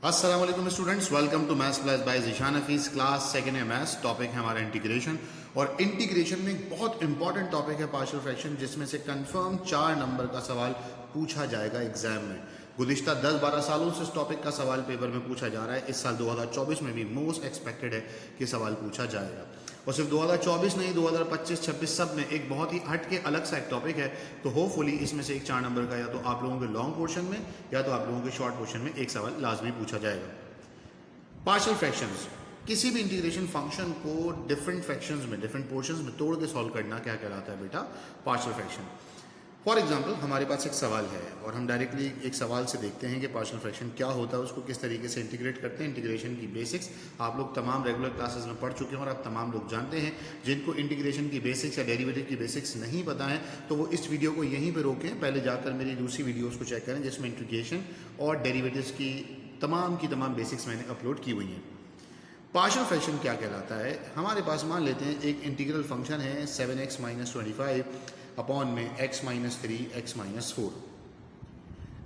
अस्सलाम वालेकुम students, welcome to maths class by Zeeshan Hafeez. Class second है मैथ्स। टॉपिक है हमारा इंटीग्रेशन, और इंटीग्रेशन में एक बहुत इंपॉर्टेंट टॉपिक है पार्शियल फ्रैक्शन, जिसमें से कंफर्म 4 नंबर का सवाल पूछा जाएगा एग्जाम में। गुज़िश्ता 10-12 सालों से इस टॉपिक का सवाल पेपर में पूछा जा रहा है। इस साल 2024 में भी मोस्ट एक्सपेक्टेड है कि सवाल पूछा जाएगा। और सिर्फ 2024 नहीं, 2025, 26 सब में एक बहुत ही हट के अलग सा एक टॉपिक है। तो होपफुली इसमें से एक 4 नंबर का या तो आप लोगों के लॉन्ग पोर्शन में या तो आप लोगों के शॉर्ट पोर्शन में एक सवाल लाजमी पूछा जाएगा। पार्शियल फ्रैक्शंस, किसी भी इंटीग्रेशन फंक्शन को डिफरेंट फ्रैक्शंस में, डिफरेंट पोर्शंस में तोड़ के सॉल्व करना क्या कहलाता है बेटा? Partial fraction. फॉर एग्जाम्पल, हमारे पास एक सवाल है और हम डायरेक्टली एक सवाल से देखते हैं कि पार्शियल फ्रैक्शन क्या होता है, उसको किस तरीके से इंटीग्रेट करते हैं। इंटीग्रेशन की बेसिक्स आप लोग तमाम रेगुलर क्लासेस में पढ़ चुके हैं और आप तमाम लोग जानते हैं। जिनको इंटीग्रेशन की बेसिक्स या डेरिवेटिव की बेसिक्स नहीं पता है तो वो इस वीडियो को यहीं पर रोकें, पहले जाकर मेरी दूसरी वीडियोज़ को चेक करें जिसमें इंटीग्रेशन और डेरिवेटिव्स की तमाम बेसिक्स मैंने अपलोड की हुई हैं। पार्शियल फ्रैक्शन क्या कहलाता है? हमारे पास मान लेते हैं एक इंटीग्रल फंक्शन है 7x - 25 अपॉन में x - 3 x - 4।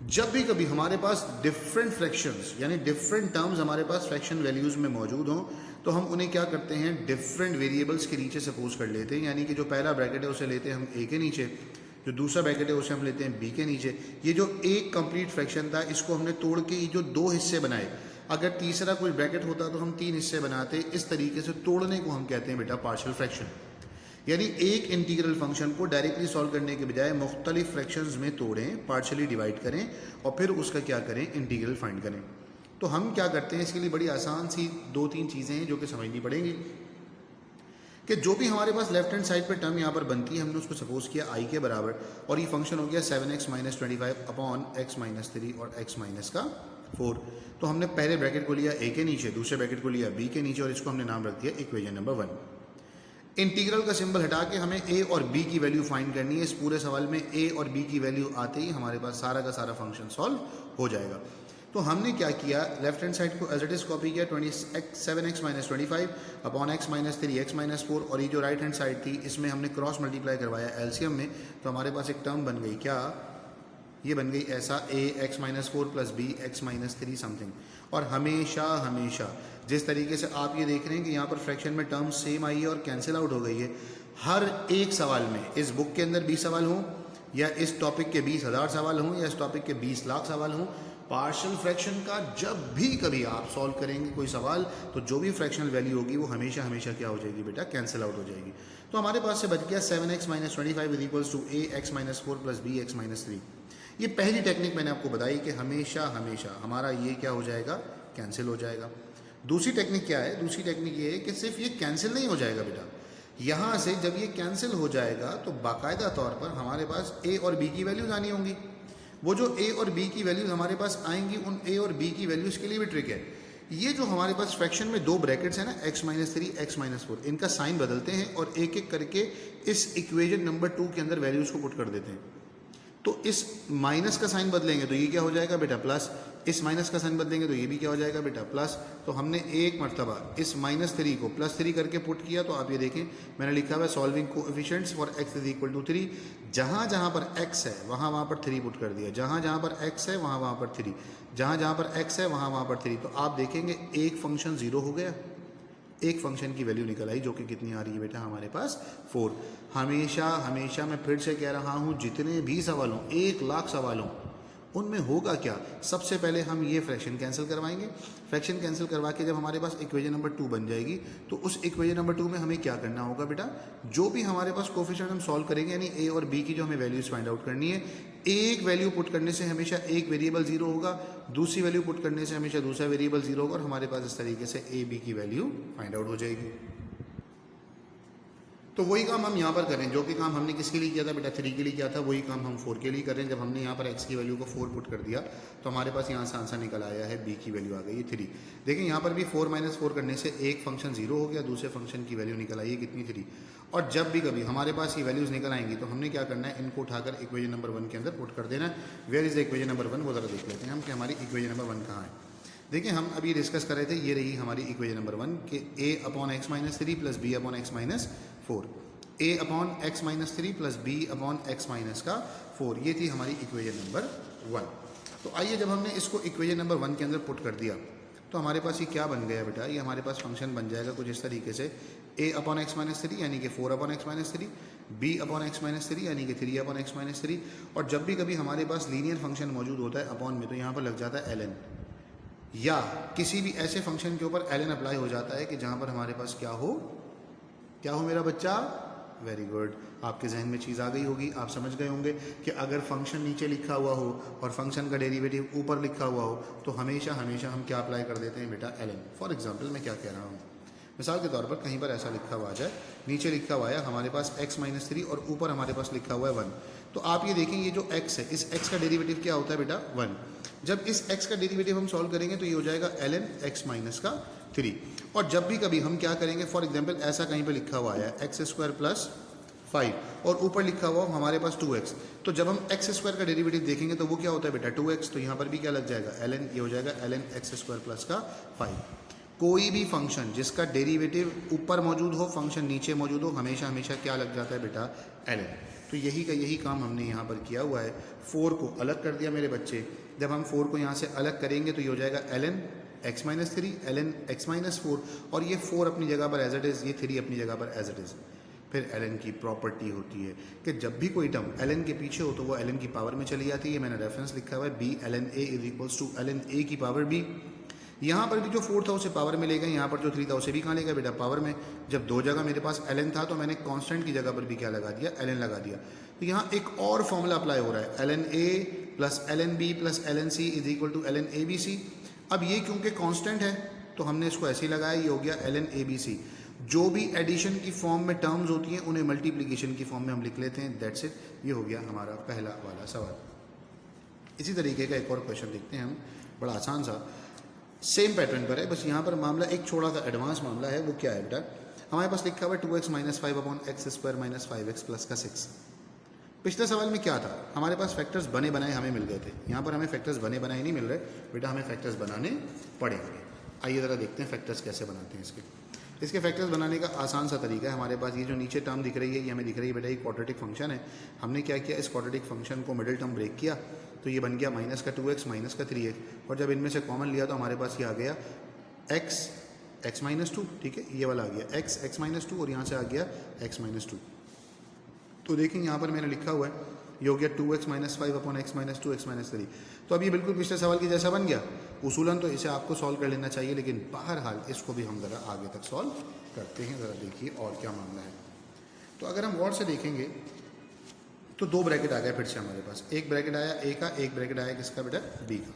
जब भी कभी हमारे पास डिफरेंट फ्रैक्शंस यानी डिफरेंट टर्म्स हमारे पास फ्रैक्शन वैल्यूज में मौजूद हों तो हम उन्हें क्या करते हैं, डिफरेंट वेरिएबल्स के नीचे सपोज कर लेते हैं। यानी कि जो पहला ब्रैकेट है उसे लेते हैं हम a के नीचे, जो दूसरा ब्रैकेट है उसे हम लेते हैं b के नीचे। ये जो एक कंप्लीट फ्रैक्शन था इसको हमने तोड़ के ये जो 2 हिस्से बनाए, अगर तीसरा कोई ब्रैकेट होता तो हम 3 हिस्से बनाते। इस तरीके से तोड़ने को हम कहते हैं बेटा पार्शियल फ्रैक्शन। यानी एक इंटीग्रल फंक्शन को डायरेक्टली सॉल्व करने के बजाय मुख्तलिफ फ्रैक्शंस में तोड़ें, पार्शियली डिवाइड करें और फिर उसका क्या करें, इंटीग्रल फाइंड करें। तो हम क्या करते हैं, इसके लिए बड़ी आसान सी 2-3 चीज़ें हैं जो कि समझनी पड़ेंगी। कि जो भी हमारे पास लेफ्ट हैंड साइड पे टर्म यहाँ पर बनती है, हमने उसको सपोज किया i के बराबर, और ये फंक्शन हो गया 7x - 25 अपॉन x - 3 और x - 4। तो हमने पहले ब्रैकेट को लिया a के नीचे, दूसरे ब्रैकेट को लिया b के नीचे और इसको हमने नाम रख दिया इक्वेशन नंबर 1। इंटीग्रल का सिंबल हटा के हमें a और b की वैल्यू फाइंड करनी है। इस पूरे सवाल में a और b की वैल्यू आते ही हमारे पास सारा का सारा फंक्शन सॉल्व हो जाएगा। तो हमने क्या किया, लेफ्ट हैंड साइड को एज इट इज कॉपी किया 7x - 25 अपॉन x - 3 x - 4, और ये जो राइट हैंड साइड थी इसमें हमने क्रॉस मल्टीप्लाई करवाया एलसीएम में। तो हमारे पास एक टर्म बन गई, क्या ये बन गई ऐसा a x - 4 plus b x - 3 something. और हमेशा जिस तरीके से आप ये देख रहे हैं कि यहाँ पर फ्रैक्शन में टर्म सेम आई है और कैंसिल आउट हो गई है, हर एक सवाल में, इस बुक के अंदर 20 सवाल हों या इस टॉपिक के 20,000 सवाल हों या इस टॉपिक के 20 लाख सवाल हों, पार्शियल फ्रैक्शन का जब भी कभी आप सॉल्व करेंगे कोई सवाल, तो जो भी फ्रैक्शनल वैल्यू होगी वो हमेशा क्या हो जाएगी बेटा, कैंसिल आउट हो जाएगी। तो हमारे पास से बच गया 7x - 25 equals to a x - 4 plus b x - 3। ये पहली टेक्निक मैंने आपको बताई कि हमेशा हमारा ये क्या हो जाएगा, कैंसिल हो जाएगा। दूसरी टेक्निक क्या है? दूसरी टेक्निक ये है कि सिर्फ ये कैंसिल नहीं हो जाएगा बेटा, यहाँ से जब ये कैंसिल हो जाएगा तो बाकायदा तौर पर हमारे पास a और b की वैल्यूज आनी होंगी। वो जो a और b की वैल्यूज हमारे पास आएंगी, उन a और b की वैल्यूज के लिए भी ट्रिक है। ये जो हमारे पास फ्रैक्शन में 2 ब्रैकेट्स हैं ना, x - 3 x - 4, इनका साइन बदलते हैं और एक एक करके इस इक्वेशन नंबर 2 के अंदर वैल्यूज को पुट कर देते हैं। तो इस माइनस का साइन बदलेंगे तो ये क्या हो जाएगा बेटा, प्लस। इस माइनस का साइन बदलेंगे तो ये भी क्या हो जाएगा बेटा, प्लस। तो हमने एक मरतबा इस -3 को +3 करके पुट किया। तो आप ये देखें, मैंने लिखा हुआ है सॉल्विंग कोएफिशिएंट्स फॉर x = 3। जहाँ पर x है वहाँ पर 3 पुट कर दिया, जहाँ पर x है वहाँ पर 3, जहाँ पर x है वहाँ पर 3। तो आप देखेंगे एक फंक्शन 0 हो गया, एक फंक्शन की वैल्यू निकल आई जो कि कितनी आ रही है बेटा, हमारे पास 4। हमेशा मैं फिर से कह रहा हूँ, जितने भी सवाल हों, 1 लाख सवाल हों, उनमें होगा क्या, सबसे पहले हम ये फ्रैक्शन कैंसिल करवाएंगे। फ्रैक्शन कैंसिल करवा के जब हमारे पास इक्वेशन नंबर 2 बन जाएगी तो उस इक्वेशन नंबर 2 में हमें क्या करना होगा बेटा, जो भी हमारे पास कोफिशिएंट हम सॉल्व करेंगे, यानी a और b की जो हमें वैल्यूज फाइंड आउट करनी है, एक वैल्यू पुट करने से हमेशा एक वेरिएबल 0 होगा, दूसरी वैल्यू पुट करने से हमेशा दूसरा वेरिएबल 0 होगा, और हमारे पास इस तरीके से a b की वैल्यू फाइंड आउट हो जाएगी। तो वही काम हम यहाँ पर करें, जो कि काम हमने किसके लिए किया था बेटा, 3 के लिए किया था, वही काम हम 4 के लिए करें। जब हमने यहाँ पर x की वैल्यू को 4 पुट कर दिया तो हमारे पास यहाँ से आंसर निकल आया है, b की वैल्यू आ गई है 3। देखें यहाँ पर भी 4 - 4 करने से एक फंक्शन 0 हो गया, दूसरे फंक्शन की वैल्यू निकल आई है कितनी, 3। और जब भी कभी हमारे पास ये वैल्यूज़ निकल आएंगी तो हमने क्या करना है, इनको उठाकर इक्वेशन नंबर 1 के अंदर पुट कर देना है। Where is the equation number 1, वो ज़रा देख लेते हैं हम कि हमारी इक्वेशन नंबर 1 कहाँ है। देखिए, हम अभी डिस्कस कर रहे थे, ये रही हमारी इक्वेशन नंबर 1 कि a/x - 3 plus b/x - 4, a/x - 3 plus b/x - 4, ये थी हमारी इक्वेशन नंबर 1। तो आइए जब हमने इसको इक्वेशन नंबर 1 के अंदर पुट कर दिया तो हमारे पास ये क्या बन गया बेटा, ये हमारे पास फंक्शन बन जाएगा कुछ इस तरीके से a upon x minus three यानी कि 4 upon x minus three, b upon x minus three यानी कि 3 अपॉन एक्स माइनस थ्री, और जब भी कभी हमारे पास लीनियर फंक्शन मौजूद होता है अपॉन में तो यहाँ पर लग जाता है ln, या किसी भी ऐसे फंक्शन के ऊपर ln अप्लाई हो जाता है कि जहाँ पर हमारे पास क्या हो मेरा बच्चा, वेरी गुड, आपके जहन में चीज़ आ गई होगी, आप समझ गए होंगे कि अगर फंक्शन नीचे लिखा हुआ हो और फंक्शन का डेरिवेटिव ऊपर लिखा हुआ हो तो हमेशा हमेशा हम क्या अप्लाई कर देते हैं बेटा, ln। फॉर एग्जांपल मैं क्या कह रहा हूँ, मिसाल के तौर पर कहीं पर ऐसा लिखा हुआ आ जाए, नीचे लिखा हुआ है हमारे पास x माइनस थ्री और ऊपर हमारे पास लिखा हुआ है 1, तो आप ये देखें ये जो x है इस x का डेरिवेटिव क्या होता है बेटा, 1। जब इस x का डेरिवेटिव हम सॉल्व करेंगे तो ये हो जाएगा ln x माइनस का 3, और जब भी कभी हम क्या करेंगे, फॉर एग्जाम्पल ऐसा कहीं पर लिखा हुआ है एक्स स्क्वायर प्लस 5 और ऊपर लिखा हुआ हमारे पास 2x, तो जब हम x स्क्वायर का डेरिवेटिव देखेंगे तो वो क्या होता है बेटा 2x, तो यहाँ पर भी क्या लग जाएगा ln, ये हो जाएगा ln x स्क्वायर प्लस का 5। कोई भी फंक्शन जिसका डेरिवेटिव ऊपर मौजूद हो, फंक्शन नीचे मौजूद हो, हमेशा हमेशा क्या लग जाता है बेटा, ln। तो यही काम हमने यहाँ पर किया हुआ है, 4 को अलग कर दिया मेरे बच्चे। जब हम 4 को यहाँ से अलग करेंगे तो ये हो जाएगा ln x minus three, ln x minus 4, और ये 4 अपनी जगह पर एज इट इज़, ये 3 अपनी जगह पर एज इट इज़। फिर ln की प्रॉपर्टी होती है कि जब भी कोई टर्म ln के पीछे हो तो वो ln की पावर में चली जाती है। मैंने रेफरेंस लिखा हुआ है b ln a is equals to ln a की पावर b। यहाँ पर भी जो 4 था उसे पावर में ले गए, यहाँ पर जो 3 था उसे भी कहाँ ले गए बेटा, पावर में। जब दो जगह मेरे पास ln था तो मैंने कांस्टेंट की जगह पर भी क्या लगा दिया, ln लगा दिया। तो यहाँ एक और फॉर्मूला अप्लाई हो रहा है, ln a plus ln b plus ln c is equal to ln abc। अब ये क्योंकि कांस्टेंट है तो हमने इसको ऐसे ही लगाया, ये हो गया ln abc। जो भी एडिशन की फॉर्म में टर्म्स होती हैं उन्हें मल्टीप्लिकेशन की फॉर्म में हम लिख लेते हैं, दैट्स इट। ये हो गया हमारा पहला वाला सवाल। इसी तरीके का एक और क्वेश्चन देखते हैं हम, बड़ा आसान सा, सेम पैटर्न पर है, बस यहाँ पर मामला एक छोटा सा एडवांस मामला है। वो क्या है बेटा, हमारे पास लिखा हुआ है 2x minus 5 upon x square minus 5x plus का 6। पिछले सवाल में क्या था, हमारे पास फैक्टर्स बने बनाए हमें मिल गए थे, यहाँ पर हमें फैक्टर्स बने बनाए नहीं मिल रहे बेटा, हमें फैक्टर्स बनाने पड़ेंगे। आइए ज़रा देखते हैं फैक्टर्स कैसे बनाते हैं। इसके फैक्टर्स बनाने का आसान सा तरीका है, हमारे पास ये जो नीचे टर्म दिख रही है ये हमें दिख रही है बेटा, ये क्वाड्रेटिक फंक्शन है। हमने क्या किया, इस क्वाड्रेटिक फंक्शन को मिडिल टर्म ब्रेक किया तो ये बन गया माइनस का 2x माइनस का 3x, और जब इनमें से कॉमन लिया तो हमारे पास ये आ गया x माइनस 2, ठीक है, ये वाला आ गया x माइनस 2, और यहाँ से आ गया x माइनस 2। तो देखें यहाँ पर मैंने लिखा हुआ है ये हो गया 2x minus 5 upon x minus 2 x minus 3। तो अब ये बिल्कुल पिछले सवाल की जैसा बन गया। उसूलन तो इसे आपको सॉल्व कर लेना चाहिए, लेकिन बहरहाल इसको भी हम ज़रा आगे तक सॉल्व करते हैं। ज़रा देखिए और क्या मामला है। तो अगर हम गौर से देखेंगे तो 2 ब्रैकेट आ गए फिर से हमारे पास, एक ब्रैकेट आया a का, एक ब्रैकेट आया किसका बेटा, b का।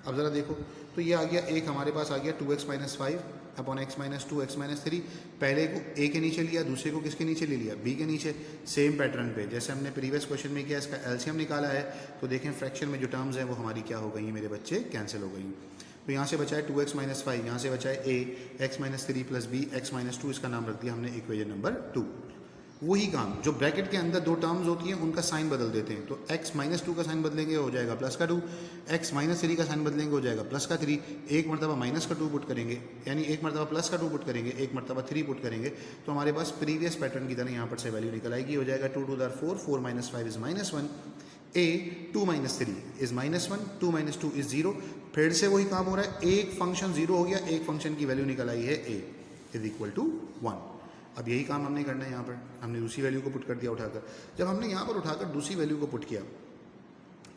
अब ज़रा देखो तो ये आ गया, एक हमारे पास आ गया 2x minus 5 upon x minus 2 x minus 3। पहले को a के नीचे लिया, दूसरे को किसके नीचे ले लिया, b के नीचे। सेम पैटर्न पे जैसे हमने प्रीवियस क्वेश्चन में किया, इसका एलसीएम निकाला है। तो देखें फ्रैक्शन में जो टर्म्स हैं वो हमारी क्या हो गई मेरे बच्चे, कैंसिल हो गई। तो यहाँ से बचा है 2x माइनस 5, यहाँ से बचा है a x minus 3 plus b x minus 2, इसका नाम रख दिया हमने इक्वेशन नंबर 2। वही काम जो ब्रैकेट के अंदर 2 टर्म्स होती हैं उनका साइन बदल देते हैं। तो x माइनस 2 का साइन बदलेंगे हो जाएगा प्लस का 2, x माइनस 3 का साइन बदलेंगे हो जाएगा प्लस का 3। एक मरतबा माइनस का 2 पुट करेंगे, यानी एक मरतबा प्लस का 2 पुट करेंगे, एक मरतबा 3 पुट करेंगे, तो हमारे पास प्रीवियस पैटर्न की तरह यहाँ पर से वैल्यू निकल आएगी। हो जाएगा 2 to the 4, 4 minus 5 is minus 1, a 2 minus 3 is minus 1, 2 minus 2 is 0। फिर से वही काम हो रहा है, एक फंक्शन 0 हो गया, एक फंक्शन की वैल्यू निकल आई है a इज इक्वल टू 1। अब यही काम हमने करना है, यहाँ पर हमने दूसरी वैल्यू को पुट कर दिया उठाकर। जब हमने यहाँ पर उठाकर दूसरी वैल्यू को पुट किया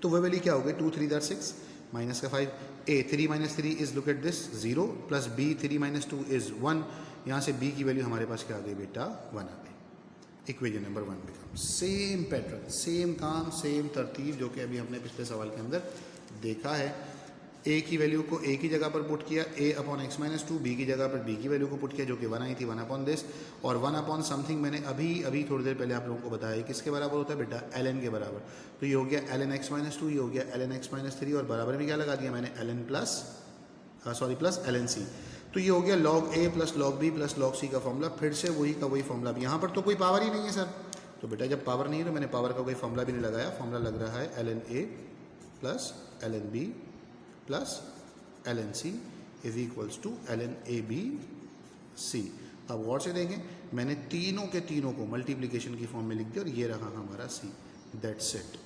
तो वह वैल्यू क्या हो गई, 2 3 6 माइनस का 5, a 3 minus 3 is, look at this, 0 plus b 3 minus 2 is 1। यहाँ से b की वैल्यू हमारे पास क्या आ गई बेटा, 1 आ गई। Equation number 1 become same pattern, same काम, सेम तरतीब जो कि अभी हमने पिछले सवाल के अंदर देखा है। a की वैल्यू को a की जगह पर पुट किया, a upon x minus 2, b की जगह पर b की वैल्यू को पुट किया जो कि 1 आई थी, 1 अपॉन दिस, और 1 अपॉन समथिंग मैंने अभी थोड़ी देर पहले आप लोगों को बताया किसके बराबर होता है बेटा, ln के बराबर। तो ये हो गया ln x माइनस 2, ये हो गया ln x माइनस 3, और बराबर में क्या लगा दिया मैंने, ln प्लस ln c। तो ये हो गया log a plus log b plus log c का फॉर्मूला। फिर से वही का वही फॉर्मूला। अब यहाँ पर तो कोई पावर ही नहीं है सर, तो बेटा जब पावर नहीं है तो मैंने पावर का कोई फॉर्मूला भी नहीं लगाया। फॉर्मूला लग रहा है ln a plus ln b plus ln c is equals to ln a b c। अब गौर से देखें, मैंने तीनों के तीनों को मल्टीप्लिकेशन की फॉर्म में लिख दिया और ये रहा हमारा c, दैट्स इट।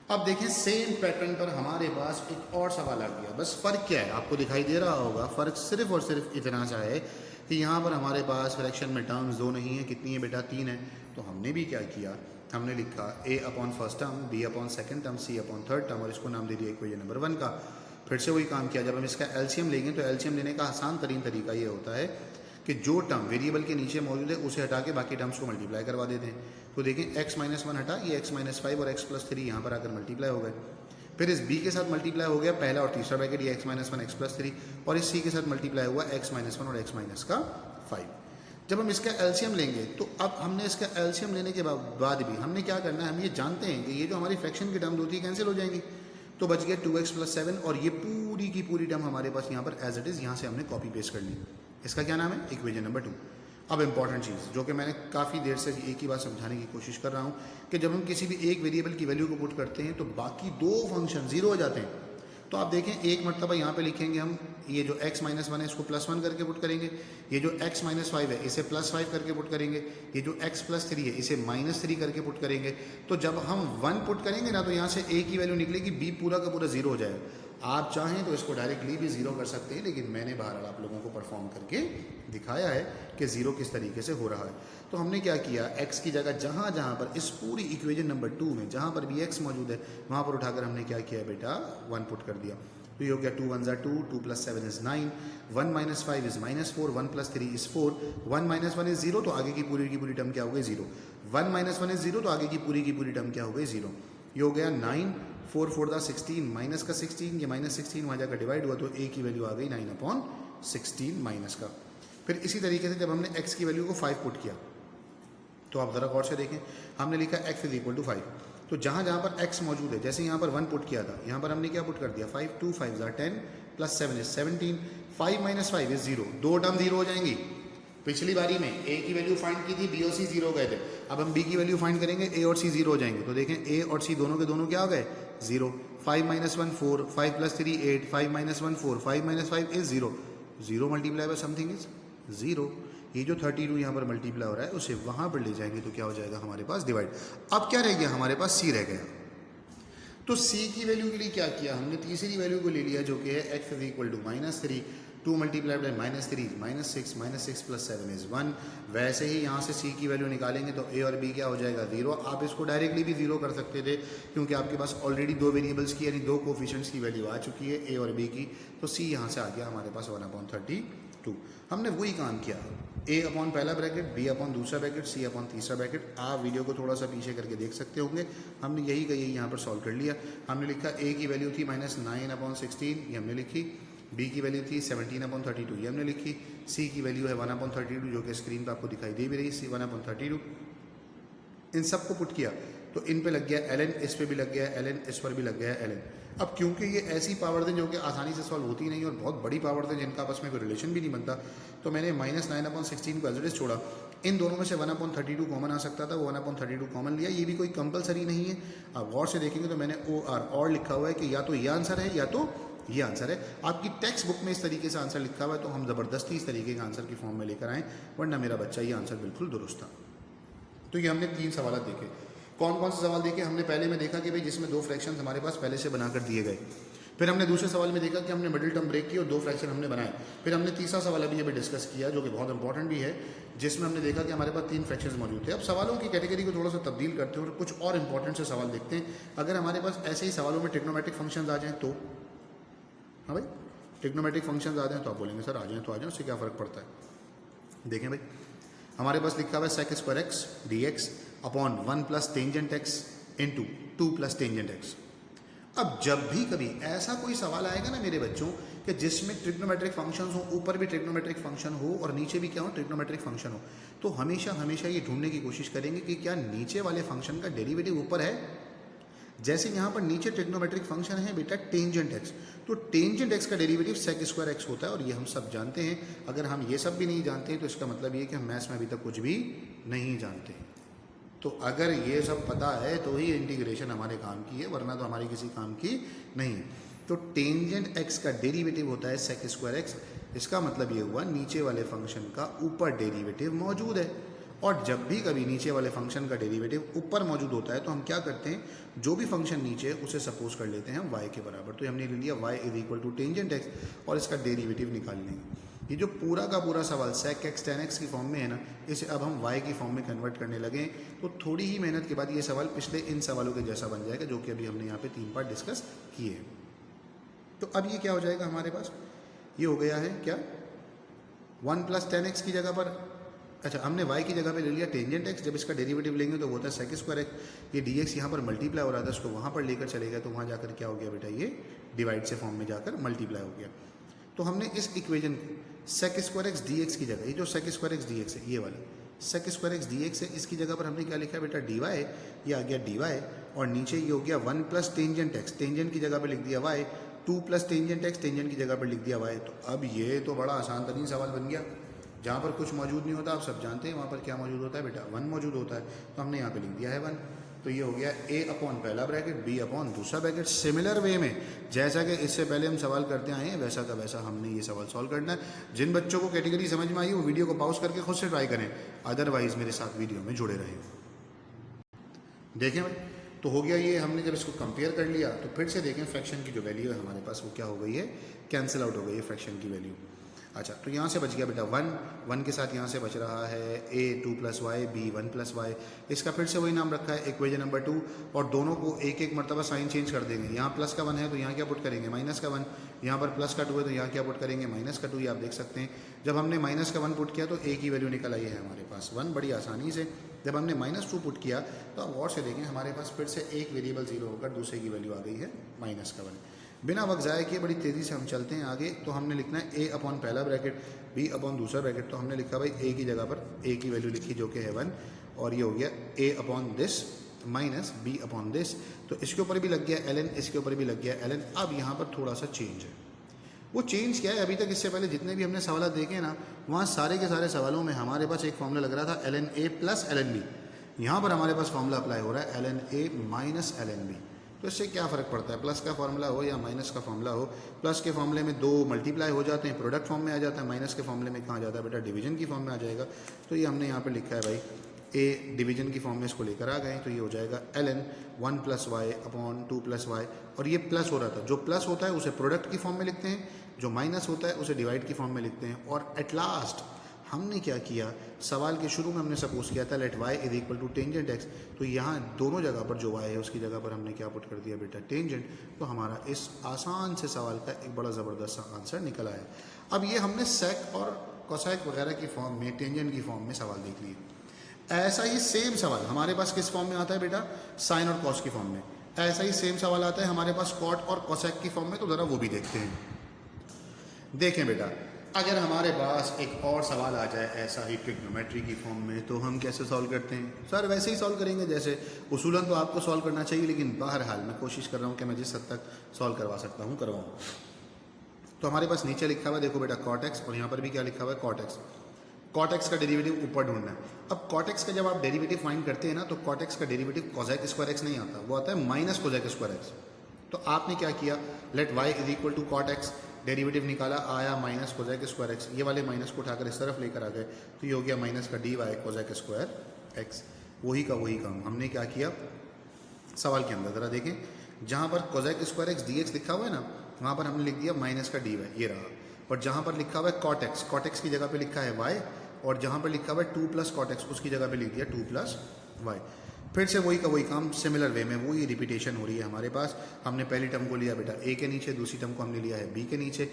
अब देखें सेम पैटर्न पर हमारे पास एक और सवाल आ गया। बस फ़र्क क्या है आपको दिखाई दे रहा होगा, फ़र्क सिर्फ और सिर्फ इतना सा है कि यहाँ पर हमारे पास फ्रैक्शन में टर्म्स दो नहीं है, कितनी है बेटा, 3 है। तो हमने भी क्या किया, हमने लिखा a upon first term, b upon second term, c upon third term और इसको नाम दे दिया इक्वेशन नंबर 1 का। फिर से वही काम किया, जब हम इसका एलसीएम लेंगे तो एलसीएम लेने का आसान तरीन तरीका ये होता है कि जो टर्म वेरिएबल के नीचे मौजूद है उसे हटा के बाकी टर्म्स को मल्टीप्लाई करवा देते हैं। तो देखें x माइनस 1 हटा, ये x माइनस 5 और x प्लस 3 यहाँ पर आकर मल्टीप्लाई हो गए। फिर इस b के साथ मल्टीप्लाई हो गया पहला और तीसरा ब्रैकेट, ये x माइनस 1 x प्लस 3 और इस c के साथ मल्टीप्लाई हुआ x माइनस 1 और x माइनस का 5। जब हम इसका एलसीएम लेंगे तो अब हमने इसका एलसीएम लेने के बाद भी हमने क्या करना है, हम ये जानते हैं कि ये जो हमारी फ्रैक्शन की टर्म होती है कैंसिल हो जाएंगी। तो बच गया 2x प्लस 7 और ये पूरी की पूरी टर्म हमारे पास यहाँ पर एज इट इज़ यहाँ से हमने कॉपी पेस्ट कर ली। इसका क्या नाम है, इक्वेशन नंबर 2। अब इंपॉर्टेंट चीज़ जो कि मैंने काफ़ी देर से एक ही बात समझाने की कोशिश कर रहा हूँ कि जब हम किसी भी एक वेरिएबल की वैल्यू को पुट करते हैं तो बाकी दो फंक्शन जीरो हो जाते हैं। तो आप देखें एक मरतबा यहाँ पे लिखेंगे हम, ये जो x माइनस 1 है इसको प्लस 1 करके पुट करेंगे, ये जो x माइनस 5 है इसे प्लस 5 करके पुट करेंगे, ये जो x प्लस 3 है इसे माइनस 3 करके पुट करेंगे। तो जब हम 1 पुट करेंगे ना तो यहाँ से a की वैल्यू निकलेगी, b पूरा का पूरा जीरो हो जाएगा। आप चाहें तो इसको डायरेक्टली भी जीरो कर सकते हैं, लेकिन मैंने बहरहाल आप लोगों को परफॉर्म करके दिखाया है कि जीरो किस तरीके से हो रहा है। तो हमने क्या किया, x की जगह जहाँ जहाँ पर इस पूरी इक्वेशन नंबर 2 में जहाँ पर भी x मौजूद है वहाँ पर उठाकर हमने क्या किया बेटा, 1 पुट कर दिया। तो ये हो गया 2 1 2, 2 plus 7 is 9, 1 minus 5 is minus 4, 1 plus 3 is 4, 1 minus 1 is 0 तो आगे की पूरी टर्म क्या हो गई, 0। 1 माइनस 1 इज 0 तो आगे की पूरी टर्म क्या हो गई, 0। ये हो गया 9, 4 4 दा 16, माइनस का 16, ये माइनस 16 वहाँ जाकर डिवाइड हुआ तो a की वैल्यू आ गई 9 अपॉन 16 माइनस का। फिर इसी तरीके से जब हमने x की वैल्यू को 5 पुट किया तो आप ज़रा गौर से देखें, हमने लिखा x इज इक्वल टू 5। तो जहाँ जहाँ पर x मौजूद है, जैसे यहाँ पर 1 पुट किया था, यहाँ पर हमने क्या पुट कर दिया, 5, 2 5 ज़ा 10 प्लस 7 इज 17, 5 माइनस 5 इज 0, दो टर्म 0 हो जाएंगी। पिछली बारी में a की वैल्यू फाइंड की थी, b और c 0 हो गए थे, अब हम b की वैल्यू फाइंड करेंगे, a और c 0 हो जाएंगे। तो देखें a और c दोनों के दोनों क्या हो गए, 0। 5 minus 1 4, 5 plus 3 8, 5 minus 1 4, 5 minus 5 is 0, 0 multiply by something is 0। ये जो 32 यहाँ पर मल्टीप्लाई हो रहा है उसे वहाँ पर ले जाएंगे तो क्या हो जाएगा हमारे पास, डिवाइड। अब क्या रह गया हमारे पास, c रह गया। तो c की वैल्यू के लिए क्या किया हमने, तीसरी वैल्यू को ले लिया जो कि है x is equal to -3, 2 multiply by -3 -6 plus 7 is 1। वैसे ही यहाँ से c की वैल्यू निकालेंगे तो a और b क्या हो जाएगा, 0। आप इसको डायरेक्टली भी 0 कर सकते थे क्योंकि आपके पास ऑलरेडी दो वेरिएबल्स की यानी दो कोफिशिएंट्स की वैल्यू आ चुकी है, a और b की। तो c यहाँ से आ गया हमारे पास 1/32। हमने वही काम किया, a अपॉन पहला ब्रैकेट, b अपॉन दूसरा ब्रैकेट, c अपॉन तीसरा ब्रैकेट। आप वीडियो को थोड़ा सा पीछे करके देख सकते होंगे, हमने यही यहाँ पर सॉल्व कर लिया। हमने लिखा a की वैल्यू थी -9/16, ये हमने लिखी, b की वैल्यू थी 17/32, ये हमने लिखी, c की वैल्यू है 1/32 जो कि स्क्रीन पर आपको दिखाई दे भी रही, c 1/32। इन सबको पुट किया तो इन पे लग गया ln, इस पे भी लग गया ln, इस पर भी लग गया ln। अब क्योंकि ये ऐसी पावर थे जो कि आसानी से सॉल्व होती नहीं और बहुत बड़ी पावर थे जिनका आपस में कोई रिलेशन भी नहीं बनता, तो मैंने -9/16 को एज इट इज छोड़ा। इन दोनों में से 1/32 कॉमन आ सकता था, वो 1/32 कॉमन लिया। ये भी कोई कंपलसरी नहीं है, आप गौर से देखेंगे तो मैंने और लिखा हुआ है कि या तो ये आंसर है या तो ये आंसर है। आपकी टेक्स्ट बुक में इस तरीके से आंसर लिखा हुआ है तो हम ज़बरदस्ती इस तरीके का आंसर की फॉर्म में लेकर आएँ, वरना मेरा बच्चा ये आंसर बिल्कुल दुरुस्त था। तो ये हमने 3 सवाल देखे। कौन कौन से सवाल देखे हमने, पहले में देखा कि भाई जिसमें दो फ्रैक्शन हमारे पास पहले से बनाकर दिए गए। फिर हमने दूसरे सवाल में देखा कि हमने मिडिल टर्म ब्रेक की और दो फ्रैक्शन हमने बनाए। फिर हमने तीसरा सवाल अभी डिस्कस किया जो कि बहुत इंपॉर्टेंट भी है, जिसमें हमने देखा कि हमारे पास 3 फ्रैक्शंस मौजूद थे। अब सवालों की कैटेगरी को थोड़ा सा तब्दील करते हैं और कुछ और इंपॉर्टेंट से सवाल देखते हैं। अगर हमारे पास ऐसे ही सवालों में ट्रिग्नोमेट्रिक फंक्शंस आ जाएँ तो, हाँ भाई ट्रिग्नोमेट्रिक फंक्शंस आ जाएँ तो आप बोलेंगे सर आ जाएँ तो आ जाएँ, उससे क्या फ़र्क पड़ता है। देखें भाई हमारे पास लिखा हुआ है sec square x dx upon 1 plus tangent x into 2 plus tangent x। अब जब भी कभी ऐसा कोई सवाल आएगा ना मेरे बच्चों कि जिसमें ट्रिग्नोमेट्रिक फंक्शन हो, ऊपर भी ट्रिग्नोमेट्रिक फंक्शन हो और नीचे भी क्या हो, ट्रिग्नोमेट्रिक फंक्शन हो, तो हमेशा ये ढूंढने की कोशिश करेंगे कि क्या नीचे वाले फंक्शन का डेरिवेटिव ऊपर है। जैसे यहाँ पर नीचे ट्रिग्नोमेट्रिक फंक्शन है बेटा टेंजेंट x, तो टेंजेंट x का डेरिवेटिव sec स्क्वायर x होता है और ये हम सब जानते हैं। अगर हम ये सब भी नहीं जानते हैं तो इसका मतलब ये है कि हम मैथ्स में अभी तक कुछ भी नहीं जानते। तो अगर ये सब पता है तो ही इंटीग्रेशन हमारे काम की है, वरना तो हमारी किसी काम की नहीं है। तो टेंजेंट x का डेरिवेटिव होता है sec स्क्वायर x। इसका मतलब ये हुआ नीचे वाले फंक्शन का ऊपर डेरिवेटिव मौजूद है। और जब भी कभी नीचे वाले फंक्शन का डेरिवेटिव ऊपर मौजूद होता है तो हम क्या करते हैं, जो भी फंक्शन नीचे है उसे सपोज कर लेते हैं हम y के बराबर। तो हमने ले लिया y is equal to tangent x और इसका डेरिवेटिव निकाल लेंगे। ये जो पूरा का पूरा सवाल sec x tan x की फॉर्म में है ना, इसे अब हम y की फॉर्म में कन्वर्ट करने लगे तो थोड़ी ही मेहनत के बाद ये सवाल पिछले इन सवालों के जैसा बन जाएगा जो कि अभी हमने यहाँ पे 3 पार्ट डिस्कस किए हैं। तो अब ये क्या हो जाएगा हमारे पास, ये हो गया है क्या 1 प्लस tan x की जगह पर, अच्छा हमने y की जगह पे ले लिया टेंजेंट x, जब इसका डेरिवेटिव लेंगे तो वो होता है sec स्क्वायर x। ये dx यहाँ पर मल्टीप्लाई हो रहा था, इसको वहाँ पर लेकर चले गए तो वहाँ जाकर क्या हो गया बेटा, ये डिवाइड से फॉर्म में जाकर मल्टीप्लाई हो गया। तो हमने इस इक्वेजन को sec स्क्वायर x dx की जगह, ये जो sec स्क्वायर x dx है ये वाली sec स्क्वायर x dx है, इसकी जगह पर हमने क्या लिखा है बेटा dy, ये आ गया dy और नीचे ये हो गया 1 प्लस टेंजेंट x, टेंजेंट की जगह पे लिख दिया y, 2 plus tangent x, tangent की जगह पर लिख दिया y। तो अब ये तो बड़ा आसान तरीन सवाल बन गया, जहाँ पर कुछ मौजूद नहीं होता आप सब जानते हैं, वहाँ पर क्या मौजूद होता है बेटा 1 मौजूद होता है। तो हमने यहाँ पे लिख दिया है 1, तो ये हो गया a अपॉन पहला ब्रैकेट b अपॉन दूसरा ब्रैकेट। सिमिलर वे में जैसा कि इससे पहले हम सवाल करते आए हैं वैसा का वैसा हमने ये सवाल सॉल्व करना है। जिन बच्चों को कैटेगरी समझ में आई वो वीडियो को पॉज करके खुद से ट्राई करें, अदरवाइज मेरे साथ वीडियो में जुड़े रहें। देखें भाई, तो हो गया ये, हमने जब इसको कंपेयर कर लिया तो फिर से देखें फ्रैक्शन की जो वैल्यू है हमारे पास वो क्या हो गई है, कैंसिल आउट हो गई है फ्रैक्शन की वैल्यू। अच्छा तो यहाँ से बच गया बेटा 1 के साथ यहाँ से बच रहा है a 2 plus y b 1 plus y, इसका फिर से वही नाम रखा है इक्वेशन नंबर 2 और दोनों को एक एक मरतबा साइन चेंज कर देंगे। यहाँ प्लस का 1 है तो यहाँ क्या पुट करेंगे माइनस का 1, यहाँ पर प्लस का 2 है तो यहाँ क्या पुट करेंगे माइनस का 2। ये आप देख सकते हैं जब हमने माइनस का 1 पुट किया तो a की वैल्यू निकल आई है हमारे पास 1 बड़ी आसानी से। जब हमने -2 पुट किया तो आप गौर से देखें हमारे पास फिर से एक वेरिएबल 0 होकर दूसरे की वैल्यू आ गई है माइनस का 1। बिना वक्त ज़ाया किए बड़ी तेज़ी से हम चलते हैं आगे। तो हमने लिखना है a अपॉन पहला ब्रैकेट b अपॉन दूसरा ब्रैकेट। तो हमने लिखा भाई a की जगह पर a की वैल्यू लिखी जो कि है 1 और ये हो गया a upon this minus b upon this. तो इसके ऊपर भी लग गया ln, इसके ऊपर भी लग गया ln। अब यहाँ पर थोड़ा सा चेंज है, वो चेंज क्या है, अभी तक इससे पहले जितने भी हमने सवाल देखे ना वहाँ सारे के सारे सवालों में हमारे पास एक फॉर्मूला लग रहा था ln a plus ln b। यहाँ पर हमारे पास फॉर्मूला अप्लाई हो रहा है ln a minus ln b। तो इससे क्या फ़र्क पड़ता है, प्लस का फॉर्मूला हो या माइनस का फॉर्मूला हो, प्लस के फॉर्मूले में 2 मल्टीप्लाई हो जाते हैं प्रोडक्ट फॉर्म में आ जाता है, माइनस के फॉर्मूले में कहाँ जाता है बेटा डिवीजन की फॉर्म में आ जाएगा। तो ये हमने यहाँ पे लिखा है भाई a डिवीजन की फॉर्म में इसको लेकर आ गए तो ये हो जाएगा ln 1 plus y upon 2 plus y. और ये प्लस हो रहा था, जो प्लस होता है उसे प्रोडक्ट की फॉर्म में लिखते हैं, जो माइनस होता है उसे डिवाइड की फॉर्म में लिखते हैं। और एट लास्ट हमने क्या किया, सवाल के शुरू में हमने सपोज किया था let y is equal to tangent x। तो यहाँ दोनों जगह पर जो y है उसकी जगह पर हमने क्या पुट कर दिया बेटा टेंजेंट। तो हमारा इस आसान से सवाल का एक बड़ा ज़बरदस्त सा आंसर निकल आया। अब ये हमने सेक और कोसेक वगैरह की फॉर्म में, टेंजेंट की फॉर्म में सवाल देख लिए। ऐसा ही सेम सवाल हमारे पास किस फॉर्म में आता है बेटा, साइन और कॉस की फॉर्म में। ऐसा ही सेम सवाल आता है हमारे पास कॉट और कोसेक की फॉर्म में। तो ज़रा वो भी देखते हैं। देखें बेटा, अगर हमारे पास एक और सवाल आ जाए ऐसा ही ट्रिग्नोमेट्री की फॉर्म में तो हम कैसे सॉल्व करते हैं सर, वैसे ही सॉल्व करेंगे जैसे उसूलन तो आपको सॉल्व करना चाहिए, लेकिन बहरहाल मैं कोशिश कर रहा हूँ कि मैं जिस हद तक सॉल्व करवा सकता हूँ करवाऊँ। तो हमारे पास नीचे लिखा हुआ है देखो बेटा कॉट एक्स, और यहाँ पर भी क्या लिखा हुआ है कॉट एक्स। कॉट एक्स का डेरिवेटिव ऊपर ढूंढना है। अब कॉट एक्स का जब आप डेरिवेटिव फाइंड करते हैं ना तो कॉट एक्स का डेरिवेटिव कोसेक स्क्वायर एक्स नहीं आता, वो आता है माइनस कोसेक स्क्वायर एक्स। तो आपने क्या किया, let y is equal to cot x, derivative निकाला, आया माइनस कोसेक स्क्वायर एक्स। ये वाले माइनस को उठाकर इस तरफ लेकर आ गए तो ये हो गया माइनस का d y cosec square x. वही का वही काम हमने क्या किया सवाल के अंदर, ज़रा देखें जहाँ पर cosec square x D x लिखा हुआ है ना वहाँ पर हमने लिख दिया माइनस का डी वाई, ये रहा। और जहाँ पर लिखा हुआ है कॉट एक्स की जगह पर लिखा है वाई, और जहाँ पर लिखा हुआ है 2 प्लस कॉट एक्स उसकी जगह पर लिख दिया 2 प्लस वाई। फिर से वही का वही काम सिमिलर वे में वही रिपीटेशन हो रही है हमारे पास। हमने पहली टर्म को लिया बेटा a के नीचे, दूसरी टर्म को हमने लिया है b के नीचे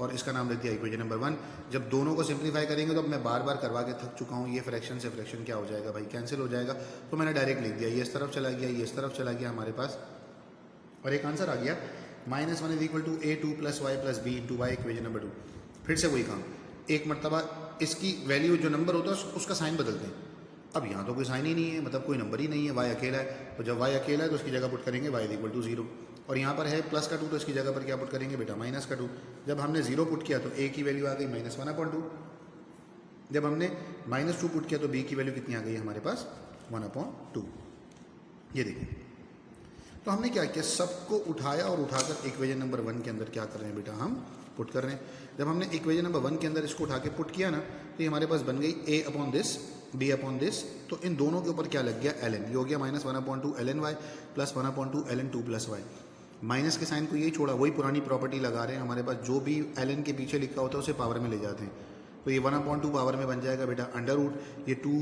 और इसका नाम रख दिया इक्वेशन नंबर 1। जब दोनों को सिंप्लीफाई करेंगे तो अब मैं बार बार करवा के थक चुका हूँ, ये फ्रैक्शन से फ्रैक्शन क्या हो जाएगा भाई कैंसिल हो जाएगा। तो मैंने डायरेक्ट लिख दिया, ये इस तरफ चला गया, ये इस तरफ चला गया हमारे पास, और एक आंसर आ गया -1 is equal to a 2 plus y plus b into y equation number 2। फिर से वही काम, एक मरतबा इसकी वैल्यू जो नंबर होता है उसका साइन बदलते हैं। अब यहाँ तो कोई साइन ही नहीं है, मतलब कोई नंबर ही नहीं है, y अकेला है। तो जब y अकेला है तो उसकी जगह पुट करेंगे y इक्वल टू 0, और यहाँ पर है प्लस का 2 तो इसकी जगह पर क्या पुट करेंगे बेटा माइनस का 2। जब हमने 0 पुट किया तो a की वैल्यू आ गई -1/2। जब हमने -2 पुट किया तो b की वैल्यू कितनी आ गई हमारे पास 1/2। ये देखिए, तो हमने क्या किया, सबको उठाया और उठाकर इक्वेशन नंबर 1 के अंदर क्या कर रहे हैं बेटा हम पुट कर रहे हैं। जब हमने इक्वेशन नंबर 1 के अंदर इसको उठा के पुट किया ना तो ये हमारे पास बन गई a upon this b upon this, तो इन दोनों के ऊपर क्या लग गया ln, ये हो गया -1/2 ln y plus 1/2 ln 2 plus y. Minus के साइन को यही छोड़ा, वही पुरानी प्रॉपर्टी लगा रहे हैं, हमारे पास जो भी ln के पीछे लिखा होता है उसे पावर में ले जाते हैं, तो ये 1/2 पावर में बन जाएगा बेटा अंडर रूट, ये 2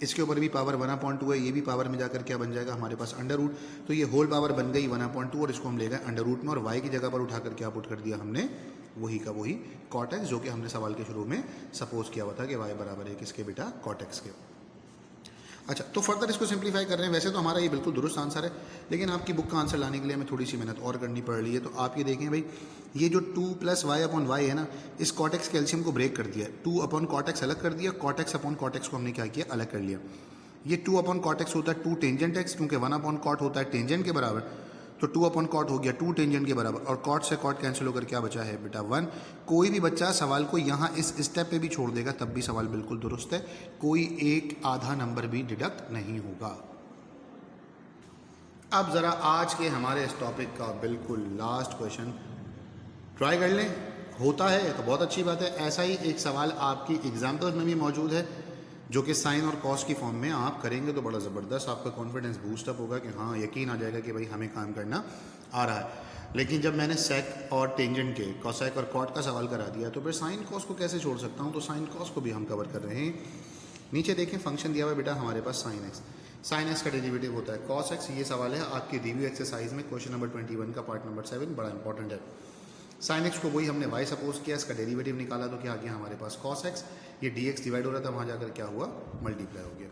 इसके ऊपर भी पावर 1/2 है, ये भी पावर में जाकर क्या बन जाएगा हमारे पास अंडर रूट, तो ये होल पावर बन गई 1/2 और इसको हम ले गए अंडर रूट में, और y की जगह पर उठा कर क्या पुट कर दिया हमने, वही का वही cot x, जो कि हमने सवाल के शुरू में सपोज किया हुआ था कि y बराबर है किसके बेटा, cot x के। अच्छा, तो फर्दर इसको सिंप्लीफाई कर रहे हैं, वैसे तो हमारा ये बिल्कुल दुरुस्त आंसर है, लेकिन आपकी बुक का आंसर लाने के लिए हमें थोड़ी सी मेहनत और करनी पड़ रही है। तो आप ये देखें भाई, ये जो 2 + y/y है ना, इस cot x कैल्शियम को ब्रेक कर दिया, 2/cot x अलग कर दिया, cot x/cot x को हमने क्या किया, अलग कर लिया। ये 2/cot x होता है 2 टेंजेंट x, क्योंकि 1/cot होता है टेंजेंट के बराबर, तो 2/cot हो गया 2 टेंजेंट के बराबर, और cot से cot कैंसिल होकर क्या बचा है बेटा 1। कोई भी बच्चा सवाल को यहाँ इस स्टेप पे भी छोड़ देगा तब भी सवाल बिल्कुल दुरुस्त है, कोई एक आधा नंबर भी डिडक्ट नहीं होगा। अब ज़रा आज के हमारे इस टॉपिक का बिल्कुल लास्ट क्वेश्चन ट्राई कर लें, होता है तो बहुत अच्छी बात है। ऐसा ही एक सवाल आपकी एग्जाम्पल में भी मौजूद है, जो कि साइन और कॉस की फॉर्म में आप करेंगे तो बड़ा ज़बरदस्त आपका कॉन्फिडेंस बूस्टअप होगा कि हाँ यकीन आ जाएगा कि भाई हमें काम करना आ रहा है। लेकिन जब मैंने सेक और टेंजेंट के कॉसेक और कॉट का सवाल करा दिया तो फिर साइन कॉस को कैसे छोड़ सकता हूँ, तो साइन कॉस को भी हम कवर कर रहे हैं। नीचे देखें फंक्शन दिया हुआ है बेटा हमारे पास साइन एक्स, साइन एक्स का डेरिवेटिव होता है कॉस एक्स। ये सवाल है आपकी रिव्यू एक्सरसाइज में क्वेश्चन नंबर 21 का पार्ट नंबर 7, बड़ा इंपॉर्टेंट है। साइन एक्स को वही हमने वाई सपोज किया, इसका डेरिवेटिव निकाला तो क्या आ गया हमारे पास कॉस एक्स, ये डी एक्स डिवाइड हो रहा था वहाँ जाकर क्या हुआ मल्टीप्लाई हो गया।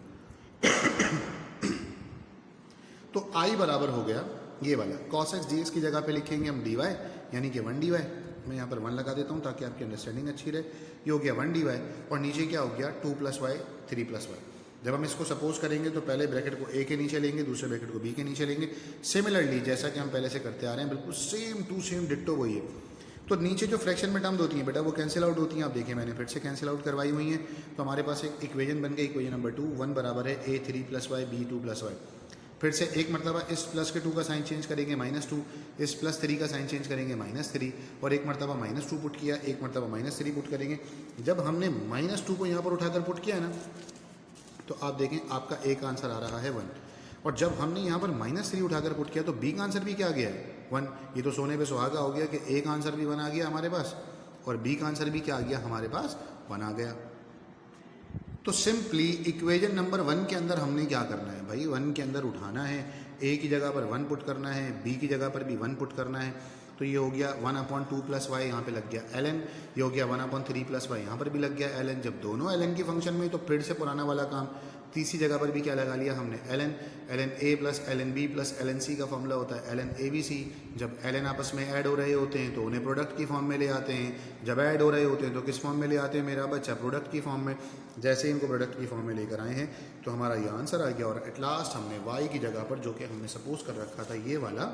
तो आई बराबर हो गया ये वाला कॉस एक्स डी एक्स की जगह पे लिखेंगे हम डी वाई, यानी कि 1 dy। मैं यहाँ पर 1 लगा देता हूँ ताकि आपकी अंडरस्टैंडिंग अच्छी रहे। ये हो गया 1 dy और नीचे क्या हो गया 2 + y 3 + y। जब हम इसको सपोज करेंगे तो पहले ब्रैकेट को ए के नीचे लेंगे, दूसरे ब्रैकेट को बी के नीचे लेंगे। सिमिलरली जैसा कि हम पहले से करते आ रहे हैं, बिल्कुल सेम टू सेम डिट्टो वही है। तो नीचे जो फ्रैक्शन में टर्म्स होती हैं बेटा वो कैंसिल आउट होती हैं, आप देखिए मैंने फिर से कैंसिल आउट करवाई हुई हैं। तो हमारे पास एक इक्वेजन बन गई, इक्वेजन नंबर 2, 1 बराबर है a 3 + y b 2 + y। फिर से एक मरतबा इस प्लस के 2 का साइन चेंज करेंगे -2, इस +3 का साइन चेंज करेंगे -3, और एक मरतबा -2 पुट किया, एक मरतबा -3 पुट करेंगे। जब हमने -2 को यहाँ पर उठाकर पुट किया है ना, तो आप देखें आपका ए का आंसर आ रहा है 1, और जब हमने यहाँ पर -3 उठाकर पुट किया तो बी का आंसर भी क्या आ गया है 1। ये तो सोने पे सुहागा हो गया कि ए का आंसर भी 1 आ गया हमारे पास, और बी का आंसर भी क्या आ गया हमारे पास 1 आ गया। तो सिंपली इक्वेजन नंबर 1 के अंदर हमने क्या करना है भाई, 1 के अंदर उठाना है, ए की जगह पर 1 पुट करना है, बी की जगह पर भी 1 पुट करना है। तो ये हो गया 1/2 + y, यहाँ पे लग गया ln। ये हो गया 1/3 + y, यहाँ पर भी लग गया ln। जब दोनों ln की फंक्शन में, तो फिर से पुराना वाला काम, तीसरी जगह पर भी क्या लगा लिया हमने ln a + ln b + ln c का फॉर्मूला होता है ln a b c। जब ln आपस में ऐड हो रहे होते हैं तो उन्हें प्रोडक्ट की फॉर्म में ले आते हैं, जब ऐड हो रहे होते हैं तो किस फॉर्म में ले आते हैं मेरा बच्चा, प्रोडक्ट की फॉर्म में। जैसे ही इनको प्रोडक्ट की फॉर्म में लेकर आए हैं तो हमारा ये आंसर आ गया, और एट लास्ट हमने y की जगह पर, जो कि हमने सपोज कर रखा था ये वाला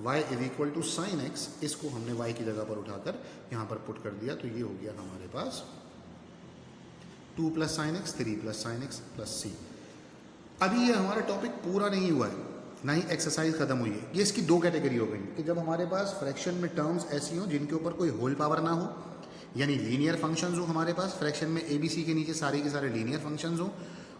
y = sin x, इसको हमने y की जगह पर उठाकर यहाँ पर पुट कर दिया। तो ये हो गया हमारे पास 2 + sin x 3 + sin x + c। अभी ये हमारा टॉपिक पूरा नहीं हुआ है, ना ही एक्सरसाइज खत्म हुई है। ये इसकी दो कैटेगरी हो गई कि जब हमारे पास फ्रैक्शन में टर्म्स ऐसी हों जिनके ऊपर कोई होल पावर ना हो, यानी लीनियर फंक्शंस हो हमारे पास फ्रैक्शन में, ए बी सी के नीचे सारे के सारे लीनियर फंक्शंस हो।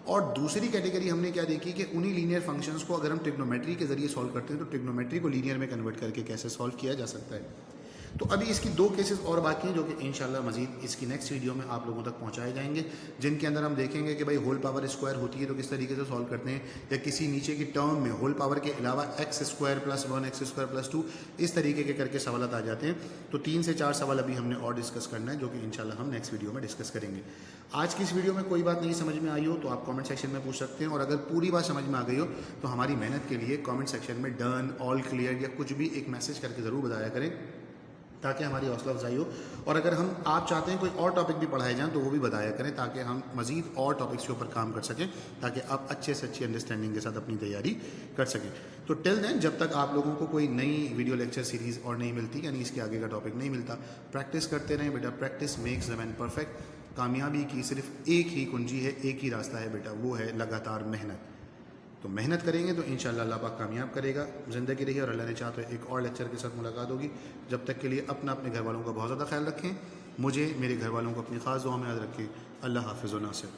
और दूसरी कैटेगरी हमने क्या देखी कि उन्हीं लीनियर फंक्शंस को अगर हम ट्रिग्नोमेट्री के जरिए सॉल्व करते हैं तो ट्रिग्नोमेट्री को लीनियर में कन्वर्ट करके कैसे सॉल्व किया जा सकता है। तो अभी इसकी 2 केसेस और बाकी हैं जो कि इंशाल्लाह मजीद इसकी नेक्स्ट वीडियो में आप लोगों तक पहुंचाए जाएंगे, जिनके अंदर हम देखेंगे कि भाई होल पावर स्क्वायर होती है तो किस तरीके से सॉल्व करते हैं, या किसी नीचे की टर्म में होल पावर के अलावा x² + 1 x² + 2 इस तरीके के करके सवाल आ जाते हैं। तो 3 से 4 सवाल अभी हमने और डिस्कस करना है, जो कि इंशाल्लाह हम नेक्स्ट वीडियो में डिस्कस करेंगे। आज की इस वीडियो में कोई बात नहीं समझ में आई हो तो आप कमेंट सेक्शन में पूछ सकते हैं, और अगर पूरी बात समझ में आ गई हो तो हमारी मेहनत के लिए कमेंट सेक्शन में डन, ऑल क्लियर या कुछ भी एक मैसेज करके ज़रूर बताया करें, ताकि हमारी हौसला अफजाई हो। और अगर आप चाहते हैं कोई और टॉपिक भी पढ़ाए जाएँ तो वो भी बताया करें, ताकि हम मज़ीद और टॉपिक्स के ऊपर काम कर सकें, ताकि आप अच्छे से अच्छी अंडरस्टैंडिंग के साथ अपनी तैयारी कर सकें। तो टिल देन, जब तक आप लोगों को कोई नई वीडियो लेक्चर सीरीज़ और नहीं मिलती, यानी इसके आगे का टॉपिक नहीं मिलता, प्रैक्टिस करते रहें बेटा। Practice makes the man perfect. कामयाबी की सिर्फ एक ही कुंजी है, एक ही रास्ता है बेटा, वो है लगातार मेहनत। तो मेहनत करेंगे तो इंशाल्लाह अल्लाह पाक कामयाब करेगा। ज़िंदगी रही और अल्लाह ने चाहा तो एक और लेक्चर के साथ मुलाकात होगी। जब तक के लिए अपने घर वालों का बहुत ज़्यादा ख्याल रखें, मुझे मेरे घर वालों को अपनी ख़ास दुआ में याद रखें। अल्लाह हाफ़िज़ व नासिर।